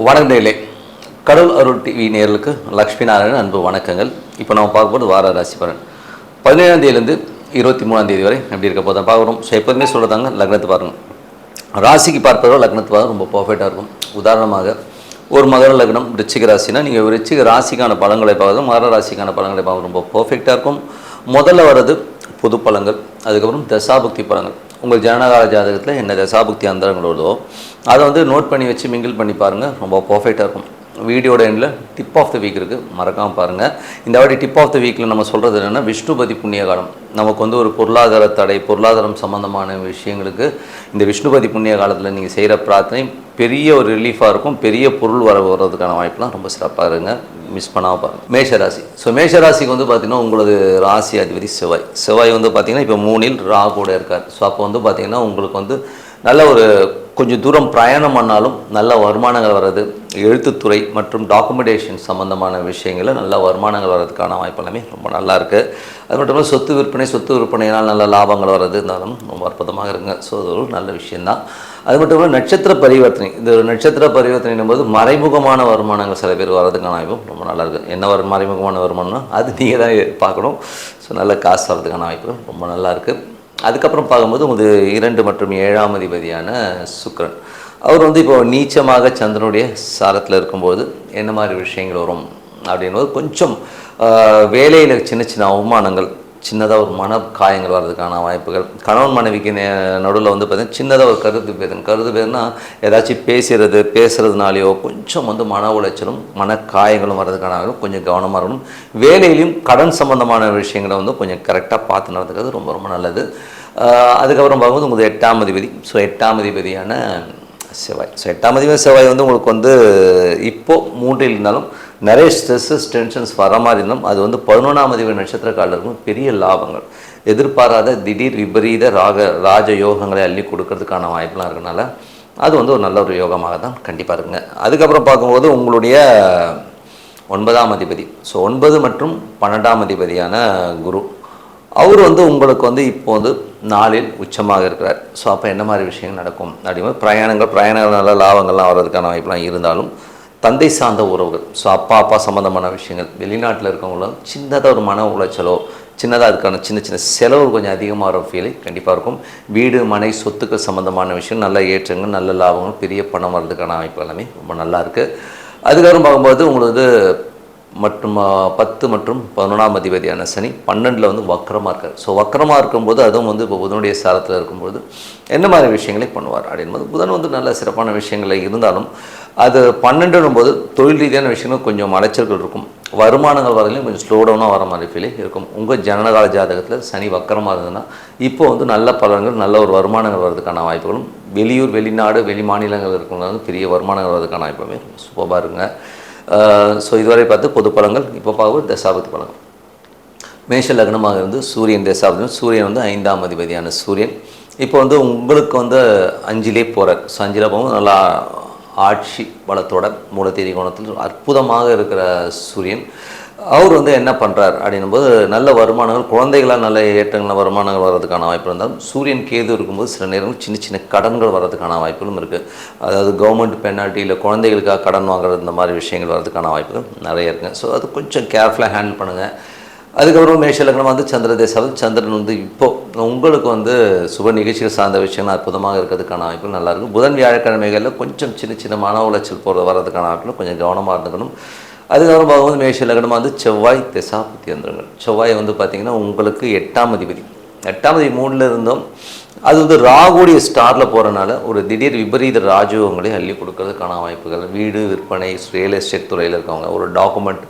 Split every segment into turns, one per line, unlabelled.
வணக்கங்களே, கடவுள் அருள் டிவி நேயர்களுக்கு லக்ஷ்மி நாராயணன் அன்பு வணக்கங்கள். இப்போ நம்ம பார்க்கும்போது வார ராசி பலன் 17ஆம் தேதியிலேருந்து 23ஆம் தேதி வரை எப்படி இருக்க போதான் பார்க்குறோம். ஸோ எப்போதுமே சொல்கிறதாங்க, லக்னத்தை பாருங்கள். ராசிக்கு பார்ப்பதோ லக்னத்தை பார்க்க ரொம்ப பர்ஃபெக்டாக இருக்கும். உதாரணமாக ஒரு மகர லக்னம் ரிச்சிக ராசினா நீங்கள் ரிச்சிக ராசிக்கான பலன்களை பார்க்குறது மகர ராசிக்கான பலன்களை பார்க்க ரொம்ப பர்ஃபெக்டாக இருக்கும். முதல்ல வர்றது பொது பலன்கள், அதுக்கப்புறம் தசாபுக்தி பலன்கள். உங்கள் ஜனனகால ஜாதகத்தில் என்ன தசாபுக்தி அந்தரங்கள் வருதோ அதை வந்து நோட் பண்ணி வச்சு மிங்கிள் பண்ணி பாருங்கள், ரொம்ப பர்ஃபெக்டாக இருக்கும். வீடியோட எண்டில் டிப் ஆஃப் த வீக் இருக்குது, மறக்காமல் பாருங்கள். இந்த வாட்டி டிப் ஆஃப் த வீக்கில் நம்ம சொல்கிறது என்னென்னா விஷ்ணுபதி புண்ணிய காலம். நமக்கு வந்து ஒரு பொருளாதார தடை, பொருளாதாரம் சம்மந்தமான விஷயங்களுக்கு இந்த விஷ்ணுபதி புண்ணிய காலத்தில் நீங்கள் செய்கிற பிரார்த்தனை பெரிய ஒரு ரிலீஃபாக இருக்கும். பெரிய பொருள் வர்றதுக்கான வாய்ப்புலாம் ரொம்ப சிறப்பாக இருங்க, மிஸ் பண்ணாமல் பாருங்கள். மேஷராசி. ஸோ மேஷராசிக்கு வந்து பார்த்திங்கன்னா உங்களது ராசி அதிபதி செவ்வாய் வந்து பார்த்திங்கன்னா இப்போ 3ல் ராகுவோட இருக்கார். ஸோ அப்போ வந்து பார்த்திங்கன்னா உங்களுக்கு வந்து நல்ல ஒரு கொஞ்சம் தூரம் பிரயாணம் பண்ணாலும் நல்ல வருமானங்கள் வர்றது, எழுத்துத்துறை மற்றும் டாக்குமெண்டேஷன் சம்மந்தமான விஷயங்களில் நல்ல வருமானங்கள் வர்றதுக்கான வாய்ப்பு எல்லாமே ரொம்ப நல்லா இருக்குது. அது மட்டும் இல்லாமல் சொத்து விற்பனையினால் நல்ல லாபங்கள் வர்றது இருந்தாலும் ரொம்ப அற்புதமாக இருக்குங்க. ஸோ அது ஒரு நல்ல விஷயந்தான். அது மட்டும் இல்லாமல் நட்சத்திர பரிவர்த்தனை, இந்த ஒரு நட்சத்திர பரிவர்த்தனை போது மறைமுகமான வருமானங்கள் சில பேர் வர்றதுக்கான வாய்ப்பும் ரொம்ப நல்லா இருக்குது. என்ன மறைமுகமான வருமானம்னா அது நீங்கள் தான் பார்க்கணும். ஸோ நல்ல காசு வர்றதுக்கான வாய்ப்புகள் ரொம்ப நல்லா இருக்குது. அதுக்கப்புறம் பார்க்கும்போது உங்களுக்கு 2 மற்றும் 7ஆம் அதிபதியான சுக்கிரன், அவர் வந்து இப்போ நீச்சமாக சந்திரனுடைய சாரத்தில் இருக்கும்போது என்ன மாதிரி விஷயங்கள் வரும் அப்படின்போது கொஞ்சம் வேலையில் சின்ன சின்ன அவமானங்கள், சின்னதாக ஒரு மன காயங்கள் வர்றதுக்கான வாய்ப்புகள். கணவன் மனைவிக்கு நடுவில் வந்து பார்த்திங்கன்னா சின்னதாக ஒரு கருத்து பேருனா ஏதாச்சும் பேசுகிறதுனாலையோ கொஞ்சம் வந்து மன உளைச்சலும் மன காயங்களும் வர்றதுக்கான கொஞ்சம் கவனமாக இருக்கணும். வேலையிலையும் கடன் சம்மந்தமான விஷயங்களை வந்து கொஞ்சம் கரெக்டாக பார்த்து நடந்துக்கிறது ரொம்ப ரொம்ப நல்லது. அதுக்கப்புறம் பார்க்கும்போது உங்களுக்கு 8ஆம் அதிபதி. ஸோ 8ஆம் அதிபதியான செவ்வாய். ஸோ 8ஆம் அதிபதி செவ்வாய் வந்து உங்களுக்கு வந்து இப்போது 3ல் இருந்தாலும் நிறைய ஸ்ட்ரெஸ்ஸஸ் டென்ஷன்ஸ் வர மாதிரி இருந்தாலும் அது வந்து 11ஆம் அதிபதி நட்சத்திர காலில் இருக்கும். பெரிய லாபங்கள், எதிர்பாராத திடீர் விபரீத ராஜ யோகங்களை அள்ளி கொடுக்கறதுக்கான வாய்ப்புலாம் இருக்கனால அது வந்து ஒரு நல்ல ஒரு யோகமாக தான் கண்டிப்பாக இருக்குங்க. அதுக்கப்புறம் பார்க்கும்போது உங்களுடைய 9ஆம் அதிபதி. ஸோ 9 மற்றும் 12ஆம் அதிபதியான குரு, அவர் வந்து உங்களுக்கு வந்து இப்போ வந்து 4ல் உச்சமாக இருக்கிறார். ஸோ அப்போ என்ன மாதிரி விஷயங்கள் நடக்கும் அப்படிங்கும்போது பிரயாணங்கள் நல்ல லாபங்கள்லாம் வர்றதுக்கான வாய்ப்புலாம் இருந்தாலும் தந்தை சார்ந்த உறவுகள், ஸோ அப்பா சம்மந்தமான விஷயங்கள், வெளிநாட்டில் இருக்கவங்களும் சின்னதாக ஒரு மன உளைச்சலோ சின்னதாக அதுக்கான சின்ன சின்ன செலவு கொஞ்சம் அதிகமாக வர ஃபீலை கண்டிப்பாக இருக்கும். வீடு மனை சொத்துக்கள் சம்மந்தமான விஷயம் நல்ல ஏற்றங்கள், நல்ல லாபங்கள், பெரிய பணம் வர்றதுக்கான வாய்ப்பு எல்லாமே ரொம்ப நல்லா இருக்குது. அதுக்கப்புறம் பார்க்கும்போது உங்களுக்கு மற்றும் 10 மற்றும் 11ஆம் அதிபதியான சனி 12ல் வந்து வக்கரமாக இருக்கார். ஸோ வக்கரமாக இருக்கும்போது அதுவும் வந்து இப்போ புதனுடைய சாரத்தில் இருக்கும்போது என்ன மாதிரி விஷயங்களை பண்ணுவார் அப்படின்போது புதன் வந்து நல்ல சிறப்பான விஷயங்களை இருந்தாலும் அது 12ன்னும் போது தொழில் ரீதியான விஷயங்கள் கொஞ்சம் அலைச்சல்கள் இருக்கும். வருமானங்கள் வரலையும் கொஞ்சம் ஸ்லோடவுனாக வர மாதிரி ஃபீலே இருக்கும். உங்கள் ஜனனகால ஜாதகத்தில் சனி வக்கரமாக இருந்ததுன்னா இப்போ வந்து நல்ல பலன்கள், நல்ல ஒரு வருமானங்கள் வர்றதுக்கான வாய்ப்புகளும், வெளியூர் வெளிநாடு வெளி மாநிலங்கள் இருக்கவங்க வந்து பெரிய வருமானங்கள் வர்றதுக்கான வாய்ப்புமே சூப்பராக இருக்குங்க. ஸோ இதுவரை பார்த்து பொது பலன்கள். இப்போ பார்க்கும்போது தசாபுக்தி பலன்கள். மேஷ லக்னமாக இருந்து சூரியன் தசாபுக்தி. சூரியன் வந்து 5ஆம் அதிபதியான சூரியன் இப்போ வந்து உங்களுக்கு வந்து 5லே போகிறார். ஸோ 5ல் போகும்போது நல்லா ஆட்சி பலத்தோட மூலத்தேதி கோணத்தில் அற்புதமாக இருக்கிற சூரியன் அவர் வந்து என்ன பண்ணுறார் அப்படின்னும்போது நல்ல வருமானங்கள், குழந்தைகளால் நல்ல ஏற்றங்கள் வருமானங்கள் வர்றதுக்கான வாய்ப்பு இருந்தாலும் சூரியன் கேது இருக்கும்போது சில நேரங்கள் சின்ன சின்ன கடன்கள் வர்றதுக்கான வாய்ப்புகளும் இருக்குது. அதாவது கவர்மெண்ட் பெனால்ட்டி இல்லை குழந்தைகளுக்காக கடன் வாங்குறது, இந்த மாதிரி விஷயங்கள் வர்றதுக்கான வாய்ப்புகள் நிறைய இருக்குங்க. ஸோ அது கொஞ்சம் கேர்ஃபுல்லாக ஹேண்டில் பண்ணுங்கள். அதுக்கப்புறம் மேஷ லக்னம் வந்து சந்திர தேசாவில் சந்திரன் வந்து இப்போது உங்களுக்கு வந்து சுப நிகழ்ச்சிகள் சார்ந்த விஷயங்கள் அற்புதமாக இருக்கிறதுக்கான வாய்ப்புகள் நல்லாயிருக்கும். புதன் வியாழக்கிழமைகளில் கொஞ்சம் சின்ன சின்ன மன உளைச்சல் வர்றதுக்கான வாய்ப்புகள் கொஞ்சம் கவனமாக இருந்துக்கணும். அதுக்கப்புறம் பார்க்கும்போது மேஷ லக்னமாக வந்து செவ்வாய் தசாபுக்தி அந்தரங்கள். செவ்வாய் வந்து பார்த்திங்கன்னா உங்களுக்கு 8ஆம் அதிபதி. 8ஆம் அதிபதி 3ல் இருந்தோம். அது வந்து ராகுடைய ஸ்டாரில் போகிறனால ஒரு திடீர் விபரீத ராஜயோகங்களை அள்ளி கொடுக்கறதுக்கான வாய்ப்புகள், வீடு விற்பனை, ரியல் எஸ்டேட் துறையில் இருக்கவங்க, ஒரு டாக்குமெண்ட்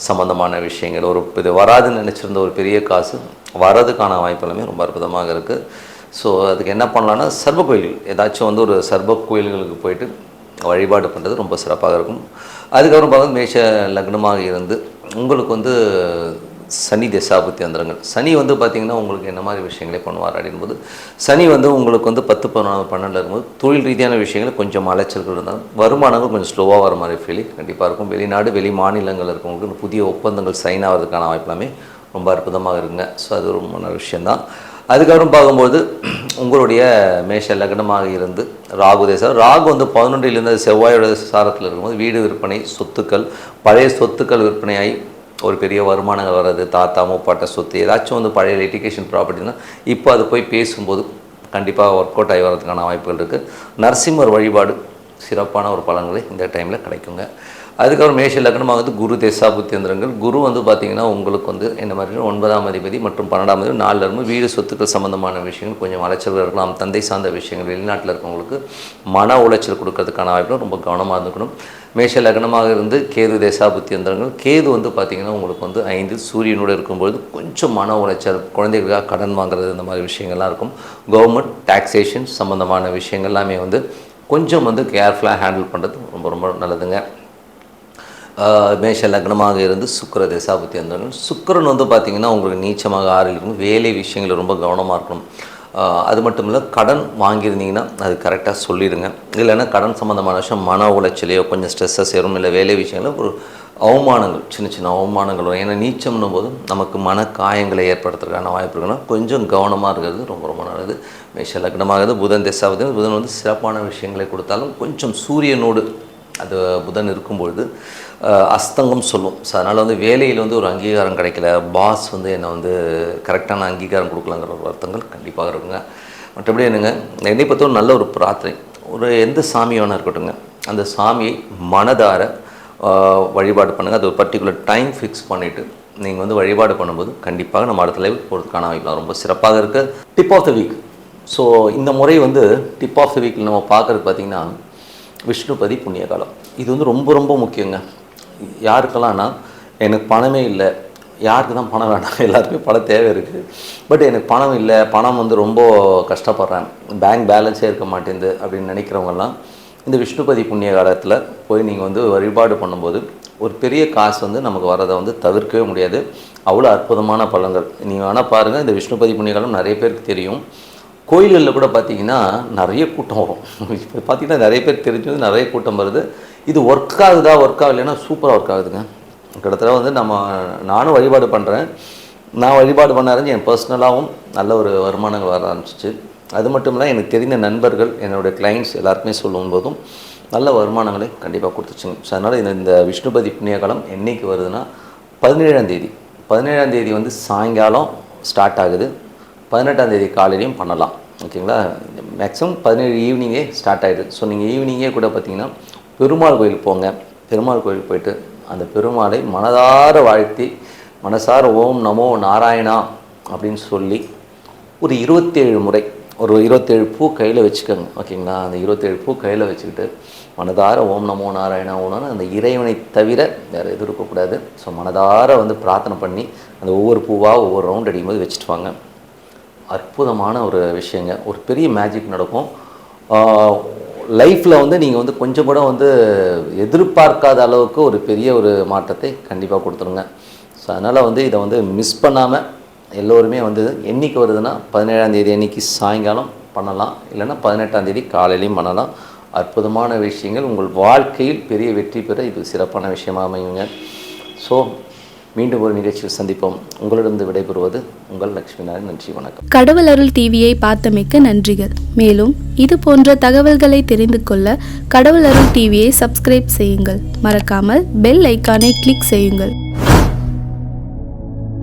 சம்மந்தமான விஷயங்கள், ஒரு இது வராதுன்னு நினச்சிருந்த ஒரு பெரிய காசு வரதுக்கான வாய்ப்பு எல்லாமே ரொம்ப அற்புதமாக இருக்குது. ஸோ அதுக்கு என்ன பண்ணலான்னா சர்வ கோயில்கள், ஏதாச்சும் வந்து ஒரு சர்வ கோயில்களுக்கு போயிட்டு வழிபாடு பண்ணுறது ரொம்ப சிறப்பாக இருக்கும். அதுக்கப்புறம் பார்த்து மேஷ லக்னமாக இருந்து உங்களுக்கு வந்து சனி தசாபுக்தி அந்தரங்கள். சனி வந்து பார்த்திங்கன்னா உங்களுக்கு என்ன மாதிரி விஷயங்களே பண்ணுவார் அப்படின்போது சனி வந்து உங்களுக்கு வந்து 10, 11, 12 இருக்கும்போது தொழில் ரீதியான விஷயங்கள் கொஞ்சம் அலைச்சல்கள் இருந்தாலும் வருமானங்கள் கொஞ்சம் ஸ்லோவாக வர மாதிரி ஃபீலிங் கண்டிப்பாக இருக்கும். வெளிநாடு வெளி மாநிலங்கள் இருக்கவங்களுக்கு புதிய ஒப்பந்தங்கள் சைன் ஆகிறதுக்கான வாய்ப்பு எல்லாமே ரொம்ப அற்புதமாக இருக்குங்க. ஸோ அது ரொம்ப நல்ல விஷயந்தான். அதுக்கப்புறம் பார்க்கும்போது உங்களுடைய மேஷ லக்னமாக இருந்து ராகு தேசம், ராகு வந்து 11லிருந்து செவ்வாயோட சாரத்தில் இருக்கும்போது வீடு விற்பனை, சொத்துக்கள், பழைய சொத்துக்கள் விற்பனையாகி ஒரு பெரிய வருமானங்கள் வர்றது, தாத்தா முப்பாட்ட சொத்து ஏதாச்சும் வந்து பழைய லிட்டிகேஷன் ப்ராப்பர்ட்டினா இப்போ அது போய் பேசும்போது கண்டிப்பாக ஒர்க் அவுட் ஆகி வர்றதுக்கான வாய்ப்புகள் இருக்குது. நரசிம்மர் வழிபாடு சிறப்பான ஒரு பலன்களை இந்த டைமில் கிடைக்குங்க. அதுக்கப்புறம் மேஷ லக்னமாக வந்து குரு தேசா புத்தியந்திரங்கள். குரு வந்து பார்த்திங்கன்னா உங்களுக்கு வந்து என்ன மாதிரி 9ஆம் அதிபதி மற்றும் 12ஆம் அதிபதி 4ல் வீடு சொத்துக்கள் சம்மந்தமான விஷயங்கள் கொஞ்சம் அலைச்சல் இருக்கலாம். தந்தை சார்ந்த விஷயங்கள், வெளிநாட்டில் இருக்கவங்களுக்கு மன உளைச்சல் கொடுக்கறதுக்கான வாய்ப்புகள் ரொம்ப கவனமாக இருந்துக்கணும். மேஷ லக்னமாக இருந்து கேது தேசா புத்தியந்திரங்கள். கேது வந்து பார்த்திங்கன்னா உங்களுக்கு வந்து 5 சூரியனோடு இருக்கும்பொழுது கொஞ்சம் மன உளைச்சல், குழந்தைகளுக்காக கடன் வாங்குறது, இந்த மாதிரி விஷயங்கள்லாம் இருக்கும். கவர்மெண்ட் டாக்ஸேஷன் சம்மந்தமான விஷயங்கள் எல்லாமே வந்து கொஞ்சம் வந்து கேர்ஃபுல்லாக ஹேண்டில் பண்ணுறது ரொம்ப ரொம்ப நல்லதுங்க. மேஷ லக்னமாக இருந்து சுக்கிர தசாபுத்தி வந்தாலும் சுக்கிரன் வந்து பார்த்திங்கன்னா உங்களுக்கு நீச்சமாக 6 இருக்கும். வேலை விஷயங்கள் ரொம்ப கவனமாக இருக்கணும். அது மட்டும் இல்லை, கடன் வாங்கியிருந்தீங்கன்னா அது கரெக்டாக சொல்லிடுங்க. இல்லைன்னா கடன் சம்மந்தமான விஷயம் மன உளைச்சலையோ கொஞ்சம் ஸ்ட்ரெஸ்ஸஸ் சேரும், இல்லை வேலை விஷயங்களில் ஒரு அவமானங்கள், சின்ன சின்ன அவமானங்கள் வரும். ஏன்னா நீச்சம்னும் போது நமக்கு மன காயங்களை ஏற்படுத்துறதுக்கான வாய்ப்பு இருக்குன்னா கொஞ்சம் கவனமாக இருக்கிறது ரொம்ப ரொம்ப நல்லது. மேஷ லக்னமாகிறது புதன் தசாபுத்தி. புதன் வந்து சிறப்பான விஷயங்களை கொடுத்தாலும் கொஞ்சம் சூரியனோடு அது புதன் இருக்கும்பொழுது அஸ்தங்கம் சொல்லும். ஸோ அதனால் வந்து வேலையில் வந்து ஒரு அங்கீகாரம் கிடைக்கல, பாஸ் வந்து என்னை வந்து கரெக்டான அங்கீகாரம் கொடுக்கலாங்கிற ஒரு வருத்தங்கள் கண்டிப்பாக இருக்குங்க. மற்றபடி என்னங்க, என்னை பொறுத்த ஒரு நல்ல ஒரு பிரார்த்தனை, ஒரு எந்த சாமி வேணா இருக்கட்டுங்க, அந்த சாமியை மனதார வழிபாடு பண்ணுங்கள். அது ஒரு பர்டிகுலர் டைம் ஃபிக்ஸ் பண்ணிவிட்டு நீங்கள் வந்து வழிபாடு பண்ணும்போது கண்டிப்பாக நம்ம அடுத்த லெவலுக்கு போகிறதுக்கான வாய்ப்பு ரொம்ப சிறப்பாக இருக்குது. Tip of the week. So இந்த முறை வந்து டிப் ஆஃப் த வீக்கில் நம்ம பார்க்குறது பார்த்திங்கன்னா விஷ்ணுபதி புண்ணிய காலம். இது வந்து ரொம்ப ரொம்ப முக்கியங்க. யாருக்கெல்லாம்னா எனக்கு பணமே இல்லை, யாருக்கு தான் பணம் வேணாம், எல்லாருக்குமே பணம் தேவை இருக்குது, பட் எனக்கு பணம் இல்லை, பணம் வந்து ரொம்ப கஷ்டப்படுறேன், பேங்க் பேலன்ஸே இருக்க மாட்டேங்குது அப்படின்னு நினைக்கிறவங்கெல்லாம் இந்த விஷ்ணுபதி புண்ணிய காலத்தில் போய் நீங்கள் வந்து வழிபாடு பண்ணும்போது ஒரு பெரிய காசு வந்து நமக்கு வரதை வந்து தவிர்க்கவே முடியாது. அவ்வளோ அற்புதமான பலன்கள். நீங்கள் வேணால் பாருங்கள், இந்த விஷ்ணுபதி புண்ணிய காலம் நிறைய பேருக்கு தெரியும். கோயில்களில் கூட பார்த்திங்கன்னா நிறைய கூட்டம் வரும். இப்போ பார்த்திங்கன்னா நிறைய பேர் தெரிஞ்சது, நிறைய கூட்டம் வருது. இது ஒர்க் ஆகுதா, ஒர்க் ஆகலைன்னா சூப்பராக ஒர்க் ஆகுதுங்க. கிட்டத்தட்ட வந்து நானும் வழிபாடு பண்ணுறேன். நான் வழிபாடு பண்ண ஆரம்பிச்சு என் பர்சனலாகவும் நல்ல ஒரு வருமானங்கள் வர ஆரம்பிச்சிச்சு. அது மட்டும் இல்லை, எனக்கு தெரிந்த நண்பர்கள், என்னுடைய கிளைண்ட்ஸ் எல்லாருக்குமே சொல்லும் போதும் நல்ல வருமானங்களை கண்டிப்பாக கொடுத்துச்சுங்க. ஸோ அதனால் இந்த விஷ்ணுபதி புண்ணிய காலம் என்றைக்கு வருதுன்னா 17ஆம் தேதி. 17ஆம் தேதி வந்து சாயங்காலம் ஸ்டார்ட் ஆகுது. 18ஆம் தேதி காலையிலையும் பண்ணலாம். ஓகேங்களா? மேக்ஸிமம் 17 ஈவினிங்கே ஸ்டார்ட் ஆகிடுது. ஸோ நீங்கள் ஈவினிங்கே கூட பார்த்திங்கன்னா பெருமாள் கோயிலுக்கு போங்க. பெருமாள் கோயிலுக்கு போயிட்டு அந்த பெருமாளை மனதார வாழ்த்தி, மனசார ஓம் நமோ நாராயணா அப்படின்னு சொல்லி ஒரு 27 முறை ஒரு 27 பூ கையில் வச்சுக்கோங்க. ஓகேங்களா? அந்த 27 பூ கையில் வச்சுக்கிட்டு மனதார ஓம் நமோ நாராயணா ஓனான்னு அந்த இறைவனை தவிர வேறு எதுவும் இருக்கக்கூடாது. ஸோ மனதார வந்து பிரார்த்தனை பண்ணி அந்த ஒவ்வொரு பூவாக ஒவ்வொரு ரவுண்ட் அடிக்கும்போது வச்சுட்டு வாங்க. அற்புதமான ஒரு விஷயங்க. ஒரு பெரிய மேஜிக் நடக்கும். லைஃப்பில் வந்து நீங்கள் வந்து கொஞ்சம் கூட வந்து எதிர்பார்க்காத அளவுக்கு ஒரு பெரிய ஒரு மாற்றத்தை கண்டிப்பாக கொடுத்துருங்க. ஸோ அதனால் வந்து இதை வந்து மிஸ் பண்ணாமல் எல்லோருமே வந்து என்றைக்கு வருதுன்னா 17ஆம் தேதி அன்றைக்கி சாயங்காலம் பண்ணலாம், இல்லைன்னா 18ஆம் தேதி காலையிலையும் பண்ணலாம். அற்புதமான விஷயங்கள் உங்கள் வாழ்க்கையில் பெரிய வெற்றி பெற இது சிறப்பான விஷயமாக அமையுங்க. ஸோ மீண்டும் ஒரு நிகழ்ச்சியில் சந்திப்போம். உங்களிடம் விடைபெறுவது உங்கள் லக்ஷ்மி நாராயணன். நன்றி, வணக்கம்.
கடவுள் அருள் டிவியை பார்த்தமைக்க நன்றிகள். மேலும் இது போன்ற தகவல்களை தெரிந்து கொள்ள கடவுள் அருள் டிவியை சப்ஸ்கிரைப் செய்யுங்கள். மறக்காமல் பெல் ஐக்கானை கிளிக் செய்யுங்கள்.